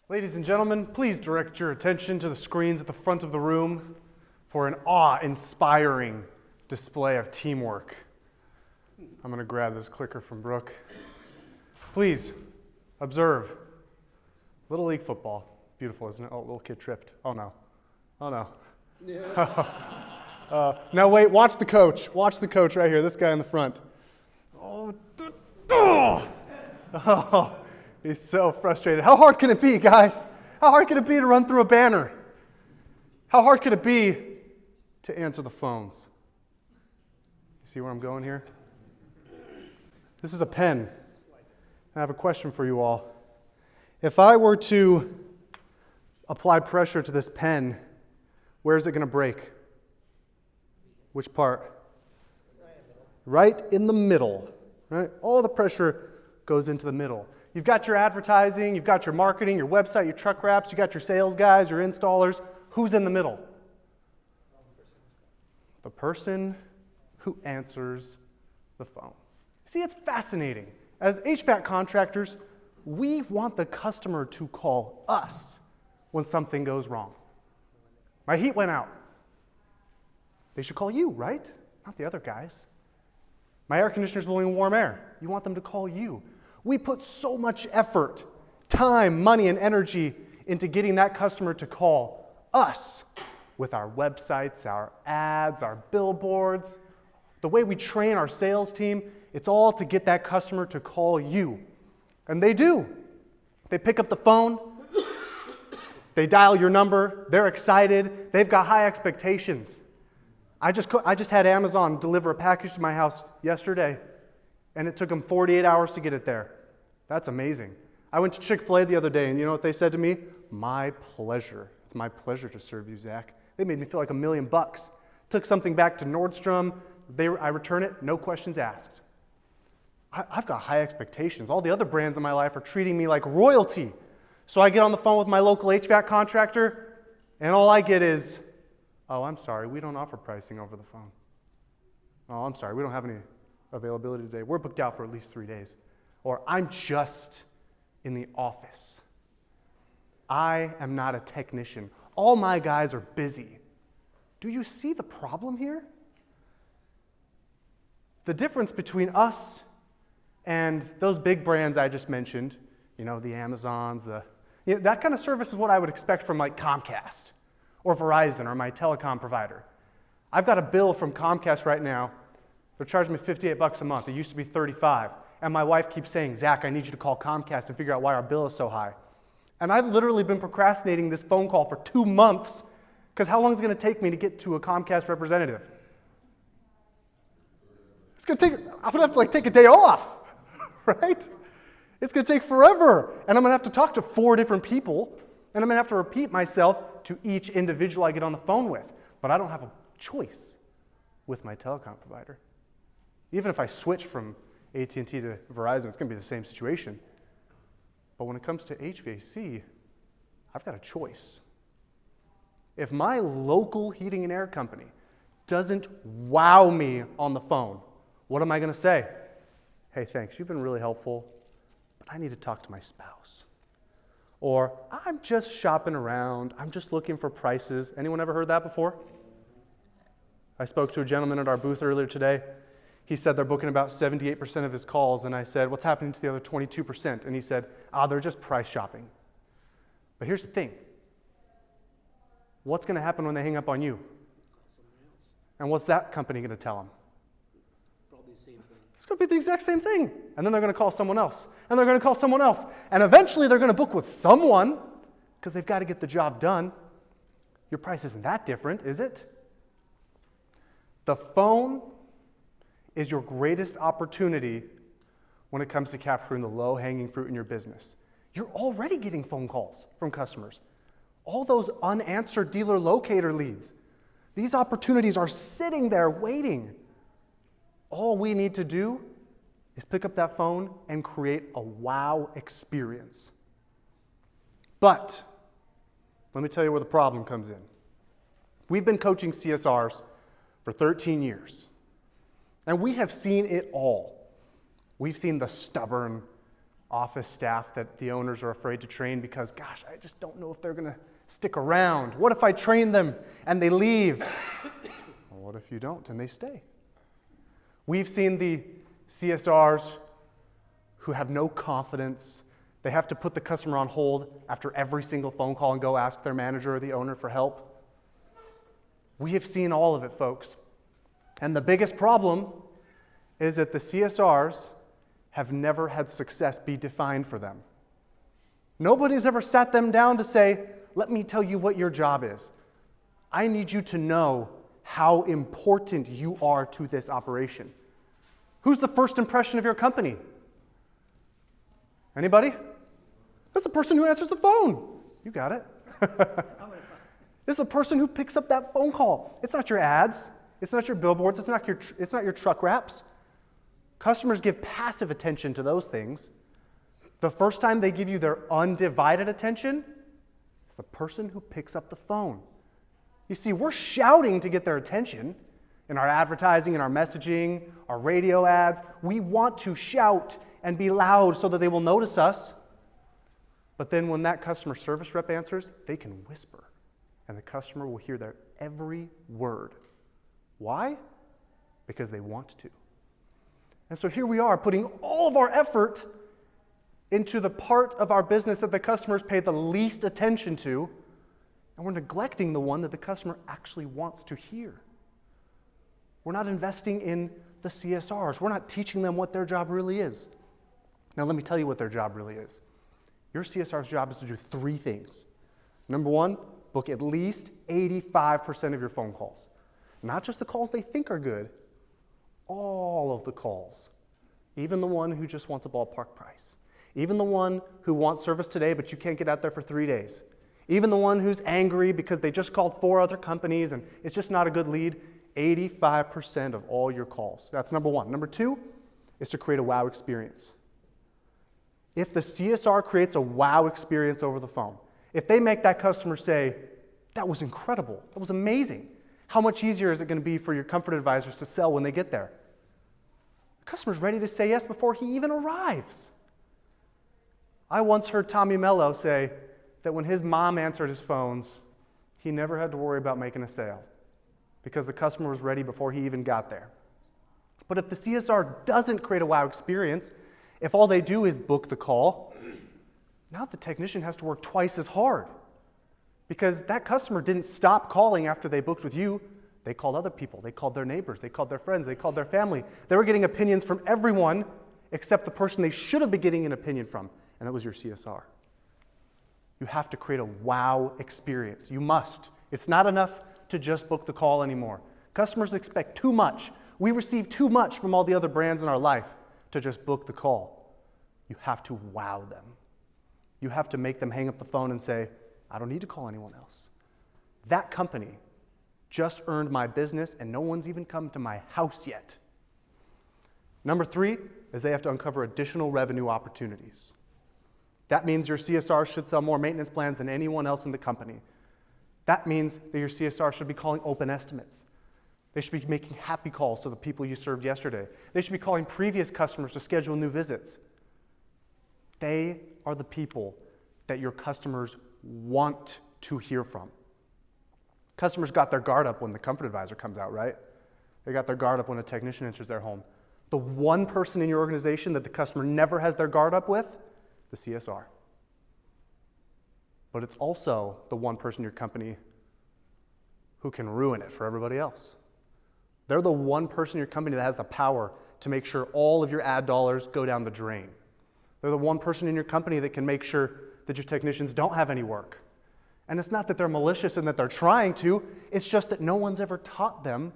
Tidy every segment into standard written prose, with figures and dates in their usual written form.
Ladies and gentlemen, please direct your attention to the screens at the front of the room for an awe-inspiring display of teamwork. I'm going to grab this clicker from Brooke. Please observe Little League football. Beautiful, isn't it? Oh, little kid tripped. Oh no. Oh no. Yeah. Now wait, watch the coach. Watch the coach right here, this guy in the front. Oh, he's so frustrated. How hard can it be, guys? How hard can it be to run through a banner? How hard could it be to answer the phones? You see where I'm going here? This is a pen. I have a question for you all. If I were to apply pressure to this pen, where is it going to break? Which part? Right in the middle. Right? All the pressure goes into the middle. You've got your advertising, you've got your marketing, your website, your truck wraps, you got your sales guys, your installers. Who's in the middle? The person who answers the phone. See, it's fascinating. As HVAC contractors, we want the customer to call us when something goes wrong. My heat went out. They should call you, right? Not the other guys. My air conditioner's blowing warm air. You want them to call you. We put so much effort, time, money, and energy into getting that customer to call us with our websites, our ads, our billboards. The way we train our sales team, it's all to get that customer to call you. And they do. They pick up the phone. They dial your number. They're excited. They've got high expectations. I just had Amazon deliver a package to my house yesterday, and it took them 48 hours to get it there. That's amazing. I went to Chick-fil-A the other day, and you know what they said to me? My pleasure. It's my pleasure to serve you, Zach. They made me feel like $1 million. Took something back to Nordstrom. I return it, no questions asked. I've got high expectations. All the other brands in my life are treating me like royalty. So I get on the phone with my local HVAC contractor, and all I get is, oh, I'm sorry, we don't offer pricing over the phone. Oh, I'm sorry, we don't have any availability today. We're booked out for at least 3 days. Or I'm just in the office. I am not a technician. All my guys are busy. Do you see the problem here? The difference between us and those big brands I just mentioned, you know, the Amazons, that kind of service is what I would expect from like Comcast or Verizon or my telecom provider. I've got a bill from Comcast right now. They're charging me $58 a month. It used to be $35. And my wife keeps saying, Zach, I need you to call Comcast and figure out why our bill is so high. And I've literally been procrastinating this phone call for 2 months because how long is it going to take me to get to a Comcast representative? I'm going to have to take a day off, right? It's going to take forever. And I'm going to have to talk to 4 different people. And I'm going to have to repeat myself to each individual I get on the phone with. But I don't have a choice with my telecom provider. Even if I switch from AT&T to Verizon, it's going to be the same situation. But when it comes to HVAC, I've got a choice. If my local heating and air company doesn't wow me on the phone, what am I going to say? Hey, thanks, you've been really helpful, but I need to talk to my spouse. Or, I'm just shopping around, I'm just looking for prices. Anyone ever heard that before? I spoke to a gentleman at our booth earlier today. He said they're booking about 78% of his calls, and I said, what's happening to the other 22%? And he said, they're just price shopping. But here's the thing. What's going to happen when they hang up on you? And what's that company going to tell them? Probably the same thing. It's going to be the exact same thing. And then they're going to call someone else. And they're going to call someone else. And eventually they're going to book with someone because they've got to get the job done. Your price isn't that different, is it? The phone is your greatest opportunity when it comes to capturing the low-hanging fruit in your business. You're already getting phone calls from customers. All those unanswered dealer locator leads. These opportunities are sitting there waiting. All we need to do is pick up that phone and create a wow experience. But let me tell you where the problem comes in. We've been coaching CSRs for 13 years. And we have seen it all. We've seen the stubborn, office staff that the owners are afraid to train because, gosh, I just don't know if they're going to stick around. What if I train them and they leave? Well, what if you don't and they stay? We've seen the CSRs who have no confidence. They have to put the customer on hold after every single phone call and go ask their manager or the owner for help. We have seen all of it, folks. And the biggest problem is that the CSRs have never had success be defined for them. Nobody's ever sat them down to say, let me tell you what your job is. I need you to know how important you are to this operation. Who's the first impression of your company? Anybody? That's the person who answers the phone. You got it. It's the person who picks up that phone call. It's not your ads. It's not your billboards. It's not your truck wraps. Customers give passive attention to those things. The first time they give you their undivided attention, it's the person who picks up the phone. You see, we're shouting to get their attention in our advertising, in our messaging, our radio ads. We want to shout and be loud so that they will notice us. But then when that customer service rep answers, they can whisper, and the customer will hear their every word. Why? Because they want to. And so here we are, putting all of our effort into the part of our business that the customers pay the least attention to, and we're neglecting the one that the customer actually wants to hear. We're not investing in the CSRs. We're not teaching them what their job really is. Now let me tell you what their job really is. Your CSR's job is to do 3 things. Number 1, book at least 85% of your phone calls. Not just the calls they think are good, all of the calls. Even the one who just wants a ballpark price. Even the one who wants service today but you can't get out there for 3 days. Even the one who's angry because they just called 4 other companies and it's just not a good lead. 85% of all your calls. That's number 1. Number 2 is to create a wow experience. If the CSR creates a wow experience over the phone, if they make that customer say, that was incredible, that was amazing, how much easier is it going to be for your comfort advisors to sell when they get there? The customer's ready to say yes before he even arrives. I once heard Tommy Mello say that when his mom answered his phones, he never had to worry about making a sale because the customer was ready before he even got there. But if the CSR doesn't create a wow experience, if all they do is book the call, now the technician has to work twice as hard because that customer didn't stop calling after they booked with you. They called other people. They called their neighbors. They called their friends. They called their family. They were getting opinions from everyone except the person they should have been getting an opinion from, and that was your CSR. You have to create a wow experience. You must. It's not enough to just book the call anymore. Customers expect too much. We receive too much from all the other brands in our life to just book the call. You have to wow them. You have to make them hang up the phone and say, I don't need to call anyone else. That company just earned my business and no one's even come to my house yet. Number 3 is they have to uncover additional revenue opportunities. That means your CSR should sell more maintenance plans than anyone else in the company. That means that your CSR should be calling open estimates. They should be making happy calls to the people you served yesterday. They should be calling previous customers to schedule new visits. They are the people that your customers want to hear from. Customers got their guard up when the comfort advisor comes out, right? They got their guard up when a technician enters their home. The one person in your organization that the customer never has their guard up with, the CSR. But it's also the one person in your company who can ruin it for everybody else. They're the one person in your company that has the power to make sure all of your ad dollars go down the drain. They're the one person in your company that can make sure that your technicians don't have any work. And it's not that they're malicious and that they're trying to, it's just that no one's ever taught them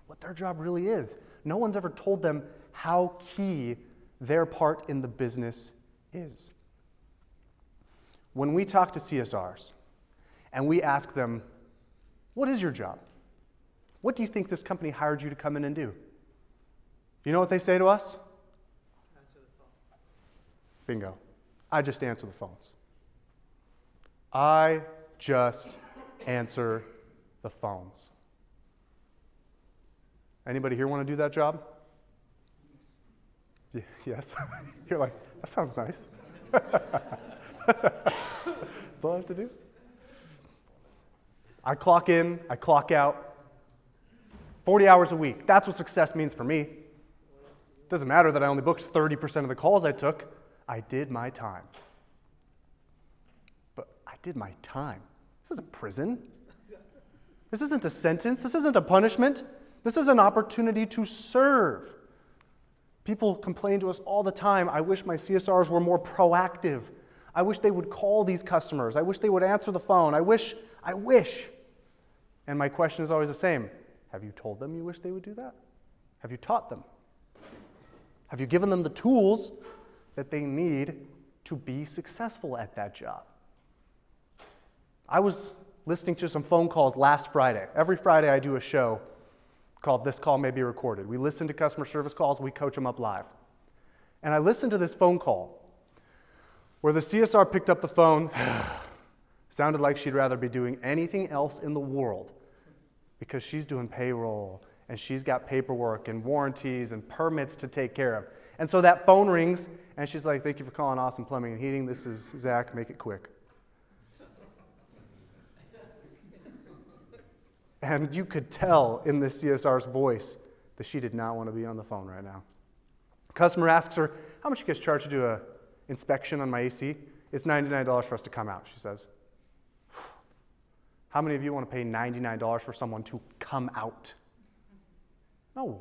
what their job really is. No one's ever told them how key their part in the business is. When we talk to CSRs and we ask them, what is your job? What do you think this company hired you to come in and do? You know what they say to us? Answer the phone. Bingo. I just answer the phones. I just answer the phones. Anybody here want to do that job? Yes? You're like, That sounds nice. That's all I have to do. I clock in, I clock out. 40 hours a week. That's what success means for me. It doesn't matter that I only booked 30% of the calls I took. I did my time. But I did my time. This isn't prison. This isn't a sentence. This isn't a punishment. This is an opportunity to serve. People complain to us all the time, I wish my CSRs were more proactive. I wish they would call these customers. I wish they would answer the phone. I wish. And my question is always the same. Have you told them you wish they would do that? Have you taught them? Have you given them the tools that they need to be successful at that job? I was listening to some phone calls last Friday. Every Friday I do a show called This Call May Be Recorded. We listen to customer service calls, we coach them up live. And I listened to this phone call where the CSR picked up the phone, sounded like she'd rather be doing anything else in the world because she's doing payroll and she's got paperwork and warranties and permits to take care of. And so that phone rings and she's like, thank you for calling Awesome Plumbing and Heating. This is Zach, make it quick. And you could tell in this CSR's voice that she did not want to be on the phone right now. Customer asks her, how much you guys charge to do an inspection on my AC? It's $99 for us to come out, she says. How many of you want to pay $99 for someone to come out? No.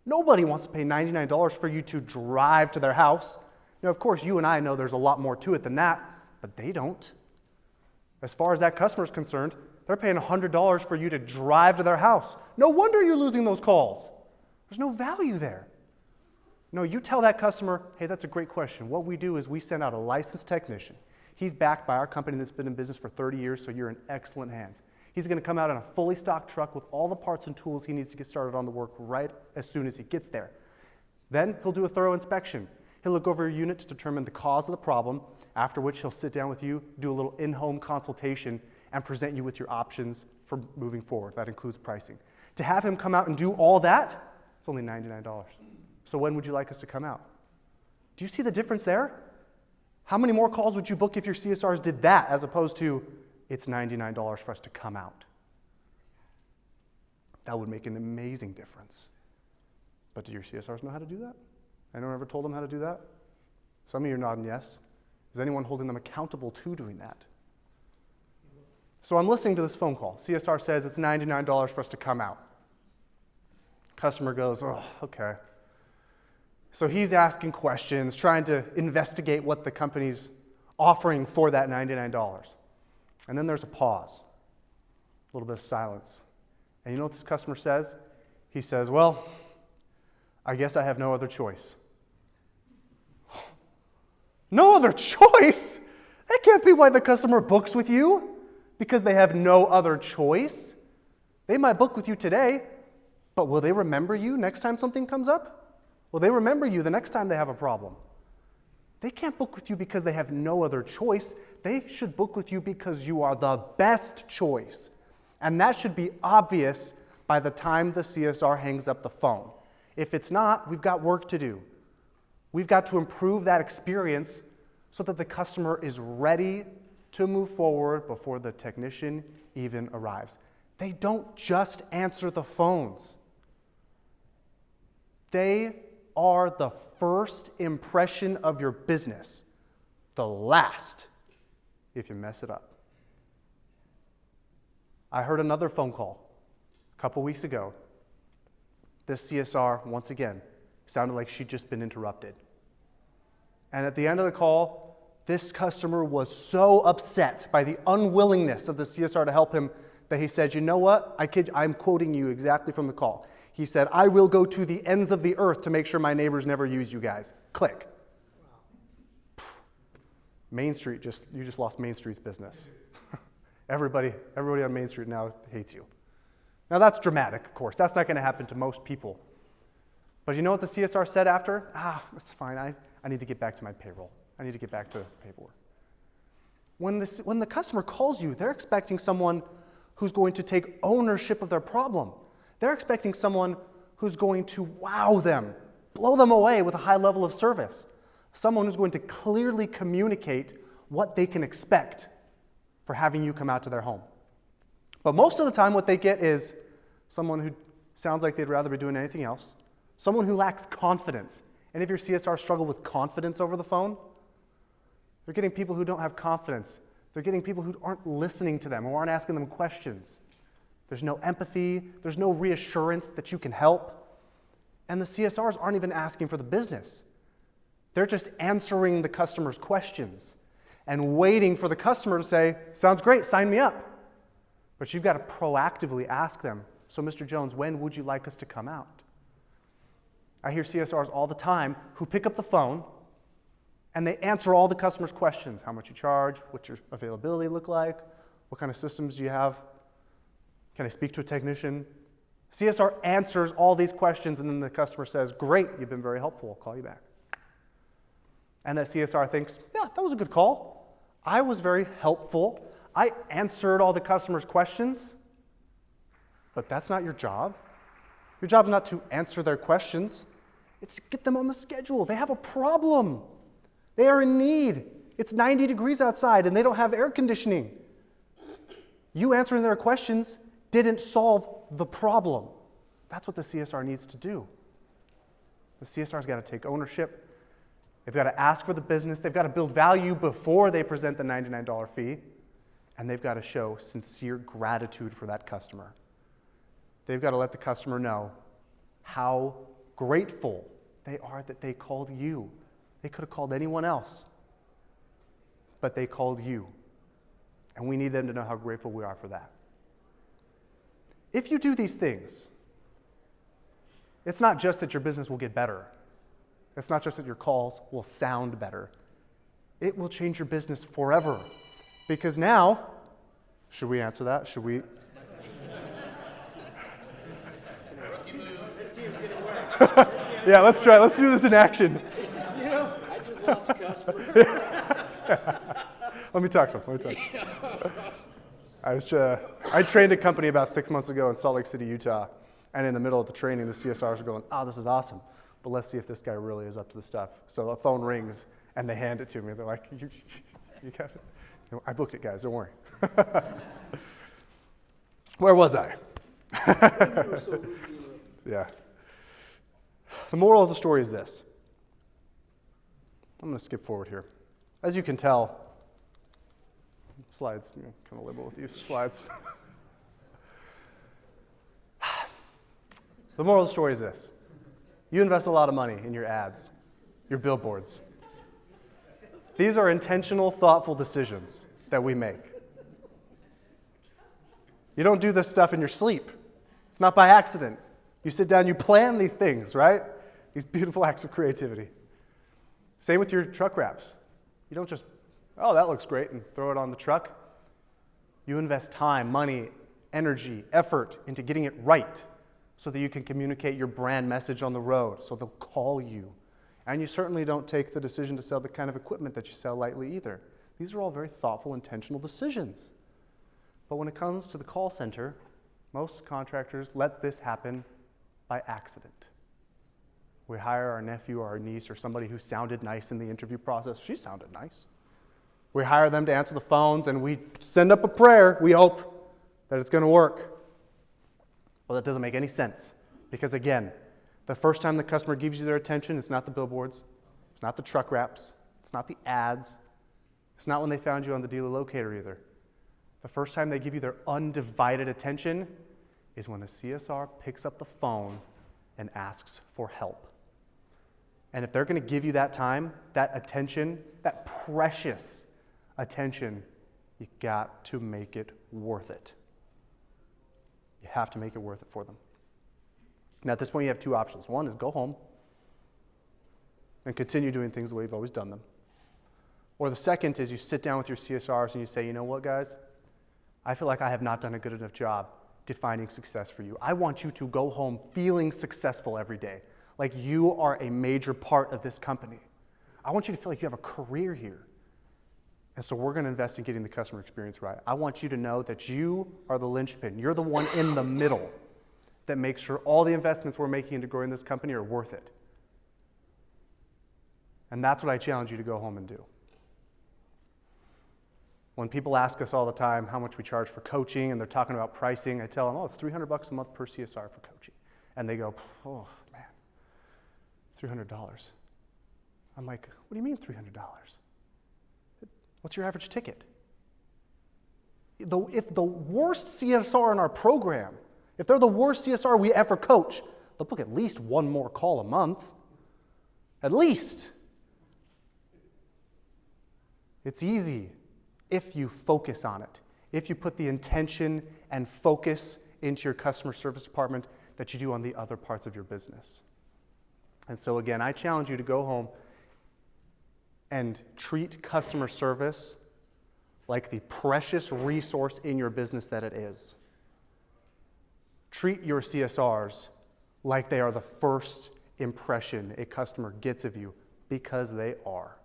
Nobody wants to pay $99 for you to drive to their house. Now, of course, you and I know there's a lot more to it than that, but they don't. As far as that customer is concerned, they're paying $100 for you to drive to their house. No wonder you're losing those calls. There's no value there. No, you tell that customer, hey, that's a great question. What we do is we send out a licensed technician. He's backed by our company that's been in business for 30 years, so you're in excellent hands. He's going to come out in a fully stocked truck with all the parts and tools he needs to get started on the work right as soon as he gets there. Then he'll do a thorough inspection. He'll look over your unit to determine the cause of the problem, after which he'll sit down with you, do a little in-home consultation, and present you with your options for moving forward. That includes pricing. To have him come out and do all that, it's only $99. So when would you like us to come out? Do you see the difference there? How many more calls would you book if your CSRs did that as opposed to it's $99 for us to come out? That would make an amazing difference. But do your CSRs know how to do that? Anyone ever told them how to do that? Some of you are nodding yes. Is anyone holding them accountable to doing that? So I'm listening to this phone call. CSR says it's $99 for us to come out. Customer goes, oh, okay. So he's asking questions, trying to investigate what the company's offering for that $99. And then there's a pause, a little bit of silence. And you know what this customer says? He says, well, I guess I have no other choice. No other choice? That can't be why the customer books with you, because they have no other choice. They might book with you today, but will they remember you next time something comes up? Will they remember you the next time they have a problem? They can't book with you because they have no other choice. They should book with you because you are the best choice. And that should be obvious by the time the CSR hangs up the phone. If it's not, we've got work to do. We've got to improve that experience so that the customer is ready to move forward before the technician even arrives. They don't just answer the phones. They are the first impression of your business, the last if you mess it up. I heard another phone call a couple weeks ago. This CSR, once again, sounded like she'd just been interrupted. And at the end of the call, this customer was so upset by the unwillingness of the CSR to help him that he said, you know what? I'm quoting you exactly from the call. He said, I will go to the ends of the earth to make sure my neighbors never use you guys. Click. Wow. Main Street, you just lost Main Street's business. Everybody on Main Street now hates you. Now that's dramatic, of course. That's not going to happen to most people. But you know what the CSR said after? That's fine. I need to get back to my payroll. I need to get back to paperwork. When the customer calls you, they're expecting someone who's going to take ownership of their problem. They're expecting someone who's going to wow them, blow them away with a high level of service. Someone who's going to clearly communicate what they can expect for having you come out to their home. But most of the time what they get is someone who sounds like they'd rather be doing anything else, someone who lacks confidence. And if your CSR struggle with confidence over the phone, they're getting people who don't have confidence. They're getting people who aren't listening to them, who aren't asking them questions. There's no empathy, there's no reassurance that you can help. And the CSRs aren't even asking for the business. They're just answering the customer's questions and waiting for the customer to say, sounds great, sign me up. But you've got to proactively ask them, so Mr. Jones, when would you like us to come out? I hear CSRs all the time who pick up the phone and they answer all the customer's questions. How much you charge, what's your availability look like, what kind of systems do you have, can I speak to a technician? CSR answers all these questions and then the customer says, great, you've been very helpful, I'll call you back. And that CSR thinks, yeah, that was a good call. I was very helpful. I answered all the customer's questions, but that's not your job. Your job is not to answer their questions. It's to get them on the schedule. They have a problem. They are in need. It's 90 degrees outside and they don't have air conditioning. You answering their questions didn't solve the problem. That's what the CSR needs to do. The CSR's got to take ownership. They've got to ask for the business. They've got to build value before they present the $99 fee. And they've got to show sincere gratitude for that customer. They've got to let the customer know how grateful they are that they called you. They could have called anyone else, but they called you. And we need them to know how grateful we are for that. If you do these things, it's not just that your business will get better. It's not just that your calls will sound better. It will change your business forever. Because now, should we answer that? Should we? Yeah, let's try. Let's do this in action. You know, I just lost a customer. Let me talk to him. I trained a company about 6 months ago in Salt Lake City, Utah. And in the middle of the training, the CSRs are going, oh, this is awesome. But let's see if this guy really is up to the stuff. So the phone rings, and they hand it to me. They're like, you got it? No, I booked it, guys. Don't worry. Where was I? Yeah. The moral of the story is this. I'm going to skip forward here. As you can tell, slides, kind of liberal with the use of slides. The moral of the story is this. You invest a lot of money in your ads, your billboards. These are intentional, thoughtful decisions that we make. You don't do this stuff in your sleep. It's not by accident. You sit down, you plan these things, right? These beautiful acts of creativity. Same with your truck wraps. You don't just, oh, that looks great, and throw it on the truck. You invest time, money, energy, effort into getting it right so that you can communicate your brand message on the road, so they'll call you. And you certainly don't take the decision to sell the kind of equipment that you sell lightly either. These are all very thoughtful, intentional decisions. But when it comes to the call center, most contractors let this happen by accident. We hire our nephew or our niece or somebody who sounded nice in the interview process. She sounded nice. We hire them to answer the phones and we send up a prayer. We hope that it's going to work. Well, that doesn't make any sense because, again, the first time the customer gives you their attention, it's not the billboards, it's not the truck wraps, it's not the ads, it's not when they found you on the dealer locator either. The first time they give you their undivided attention is when a CSR picks up the phone and asks for help. And if they're going to give you that time, that attention, that precious attention, you got to make it worth it. You have to make it worth it for them. Now, at this point, you have two options. One is go home and continue doing things the way you've always done them. Or the second is you sit down with your CSRs and you say, you know what, guys? I feel like I have not done a good enough job defining success for you. I want you to go home feeling successful every day, like you are a major part of this company. I want you to feel like you have a career here. And so we're going to invest in getting the customer experience right. I want you to know that you are the linchpin. You're the one in the middle that makes sure all the investments we're making into growing this company are worth it. And that's what I challenge you to go home and do. When people ask us all the time how much we charge for coaching and they're talking about pricing, I tell them, oh, it's $300 a month per CSR for coaching. And they go, oh, man, $300. I'm like, what do you mean $300? What's your average ticket? If the worst CSR in our program, if they're the worst CSR we ever coach, they'll book at least one more call a month. At least. It's easy if you focus on it. If you put the intention and focus into your customer service department that you do on the other parts of your business. And so again, I challenge you to go home and treat customer service like the precious resource in your business that it is. Treat your CSRs like they are the first impression a customer gets of you, because they are.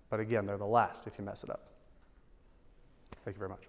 But again, they're the last if you mess it up. Thank you very much.